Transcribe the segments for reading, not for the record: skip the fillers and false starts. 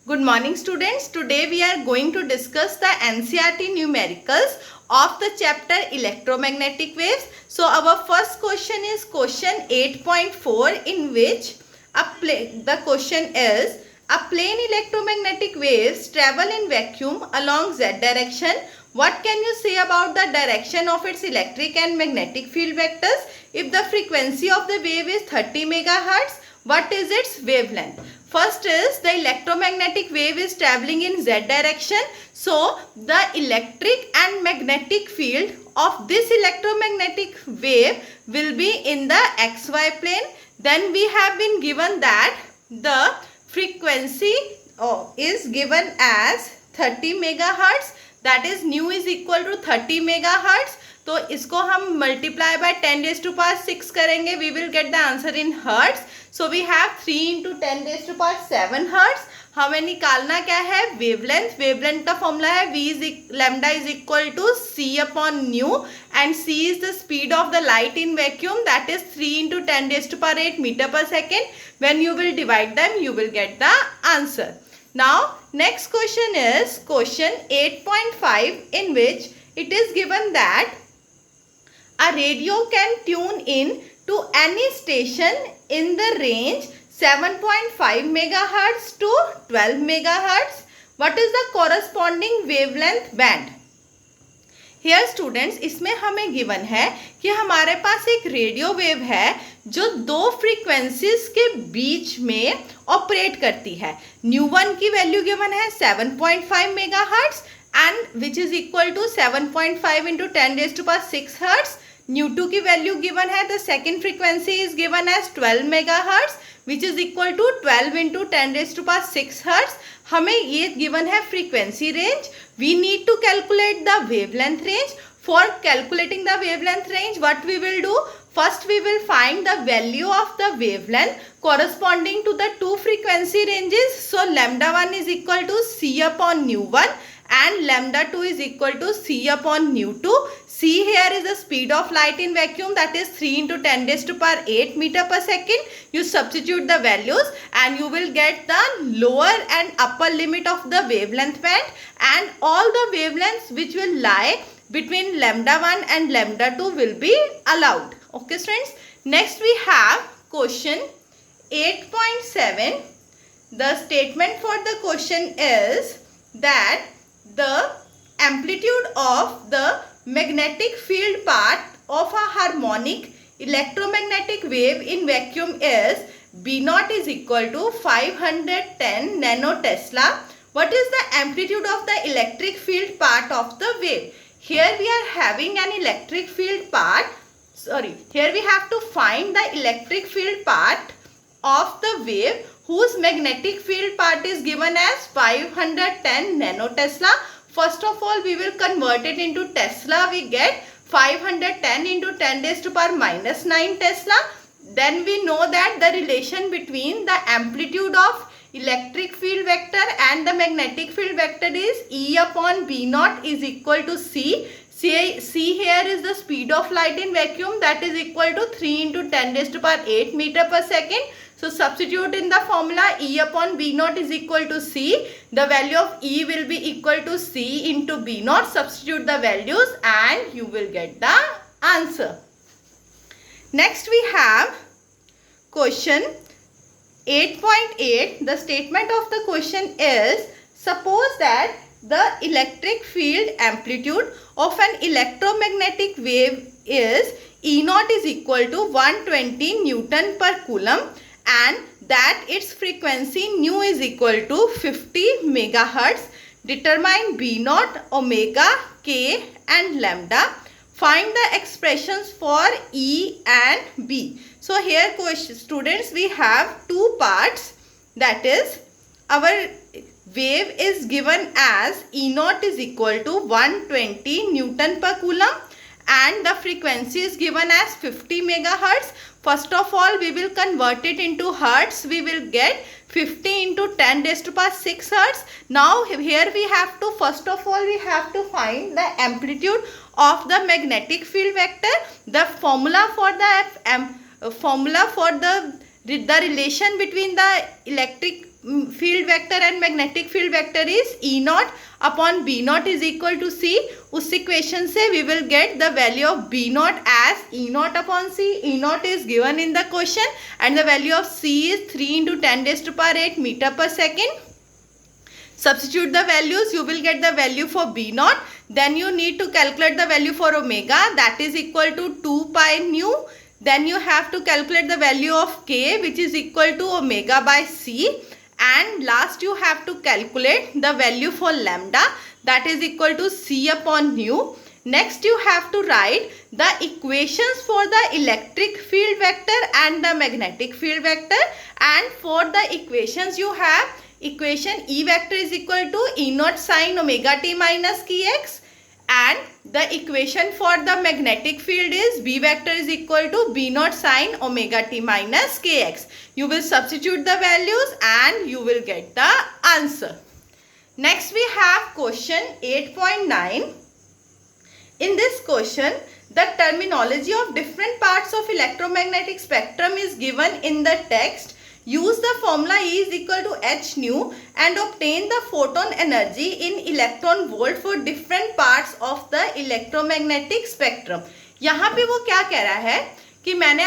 Good morning students. Today we are going to discuss the NCERT numericals of the chapter electromagnetic waves. So our first question is question 8.4 in which the question is a plane electromagnetic waves travel in vacuum along z direction. What can you say about the direction of its electric and magnetic field vectors? If the frequency of the wave is 30 megahertz, what is its wavelength? First is the electromagnetic wave is traveling in z direction. So the electric and magnetic field of this electromagnetic wave will be in the xy plane. Then we have been given that the frequency is given as 30 megahertz. That is nu is equal to 30 megahertz. तो इसको हम multiply by 10⁻6 करेंगे. We will get the answer in hertz. So we have 3 × 10⁻7 hertz. हमें निकालना क्या है? Wavelength. Wavelength का formula है lambda is equal to c upon nu and c is the speed of the light in vacuum. That is 3 × 10⁸ metre per second. When you will divide them you will get the answer. Now next question is question 8.5 in which it is given that a radio can tune in to any station in the range 7.5 megahertz to 12 megahertz. What is the corresponding wavelength band? Here students, इसमें हमें given है कि हमारे पास एक radio wave है जो दो frequencies के बीच में ऑपरेट करती है. न्यू वन की वैल्यू गिवन है 7.5 megahertz and which is equal to 7.5 × 10⁻6 hertz. Nu two की वैल्यू गिवन है. The second frequency is given as 12 megahertz which is equal to 12 × 10⁻6 hertz. हमें ये गिवन है frequency range. We need to calculate the wavelength range. For calculating the wavelength range what we will do? First we will find the value of the wavelength corresponding to the two frequency ranges. So lambda 1 is equal to c upon nu 1 and lambda 2 is equal to c upon nu 2. C here is the speed of light in vacuum, that is 3 × 10⁸ meter per second. You substitute the values and you will get the lower and upper limit of the wavelength band, and all the wavelengths which will lie between lambda 1 and lambda 2 will be allowed. Okay students, next we have question 8.7. The statement for the question is that the amplitude of the magnetic field part of a harmonic electromagnetic wave in vacuum is B0 is equal to 510 nanotesla. What is the amplitude of the electric field part of the wave? Here we are having an electric field part. Here we have to find the electric field part of the wave whose magnetic field part is given as 510 nanotesla. First of all, we will convert it into Tesla. We get 510 × 10⁻⁹ Tesla. Then we know that the relation between the amplitude of electric field vector and the magnetic field vector is E upon B0 is equal to C. C here is the speed of light in vacuum, that is equal to 3 × 10⁸ meter per second. So substitute in the formula E upon B0 is equal to C. The value of E will be equal to C into B0. Substitute the values and you will get the answer. Next we have question 8.8. The statement of the question is, suppose that the electric field amplitude of an electromagnetic wave is E0 is equal to 120 Newton per Coulomb and that its frequency nu is equal to 50 megahertz. Determine B0, omega, K and lambda. Find the expressions for E and B. So here students, we have two parts. That is, our wave is given as E0 is equal to 120 Newton per Coulomb and the frequency is given as 50 megahertz. First of all, we will convert it into hertz. We will get 50 × 10⁻6 hertz. Now here we have to, first of all, we have to find the amplitude of the magnetic field vector. The formula for the relation between the electric field vector and magnetic field vector is E naught upon B naught is equal to C. उस equation से we will get the value of B naught as E naught upon C. E naught is given in the question and the value of C is 3 into 10 raised to power 8 meter per second. Substitute the values, you will get the value for B naught. Then you need to calculate the value for omega, that is equal to 2 pi nu. Then you have to calculate the value of K, which is equal to omega by C. And last you have to calculate the value for lambda, that is equal to C upon nu. Next you have to write the equations for the electric field vector and the magnetic field vector. And for the equations you have equation E vector is equal to E naught sine omega t minus kx, and the equation for the magnetic field is B vector is equal to B naught sine omega t minus kx. You will substitute the values and you will get the answer. Next we have question 8.9. In this question, the terminology of different parts of electromagnetic spectrum is given in the text. Use the formula E is equal to h nu and obtain the photon energy in electron volt for different parts of the electromagnetic spectrum. यहाँ पे वो क्या कह रहा है कि मैंने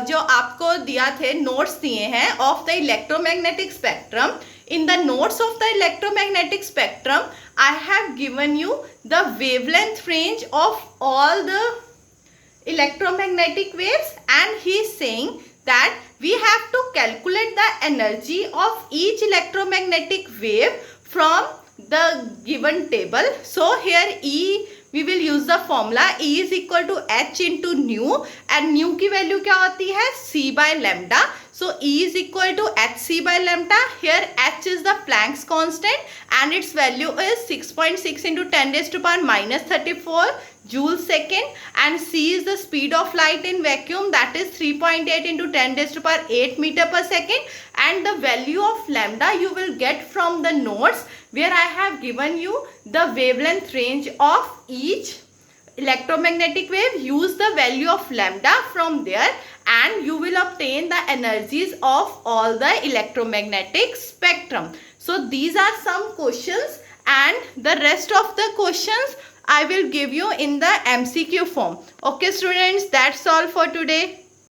जो आपको दिया थे नोट्स दिए हैं of the electromagnetic spectrum. In the notes of the electromagnetic spectrum, I have given you the wavelength range of all the electromagnetic waves, and he is saying that we have to calculate the energy of each electromagnetic wave from the given table. So here E, we will use the formula E is equal to h into nu, and nu की value क्या होती है c by lambda. So E is equal to hc by lambda. Here h is the Planck's constant and its value is 6.6 into 10 raised to power minus 34 joule second, and c is the speed of light in vacuum, that is 3.8 into 10 raised to power 8 meter per second, and the value of lambda you will get from the notes where I have given you the wavelength range of each electromagnetic wave. Use the value of lambda from there and you will obtain the energies of all the electromagnetic spectrum. So these are some questions, and the rest of the questions I will give you in the MCQ form. Okay students, that's all for today.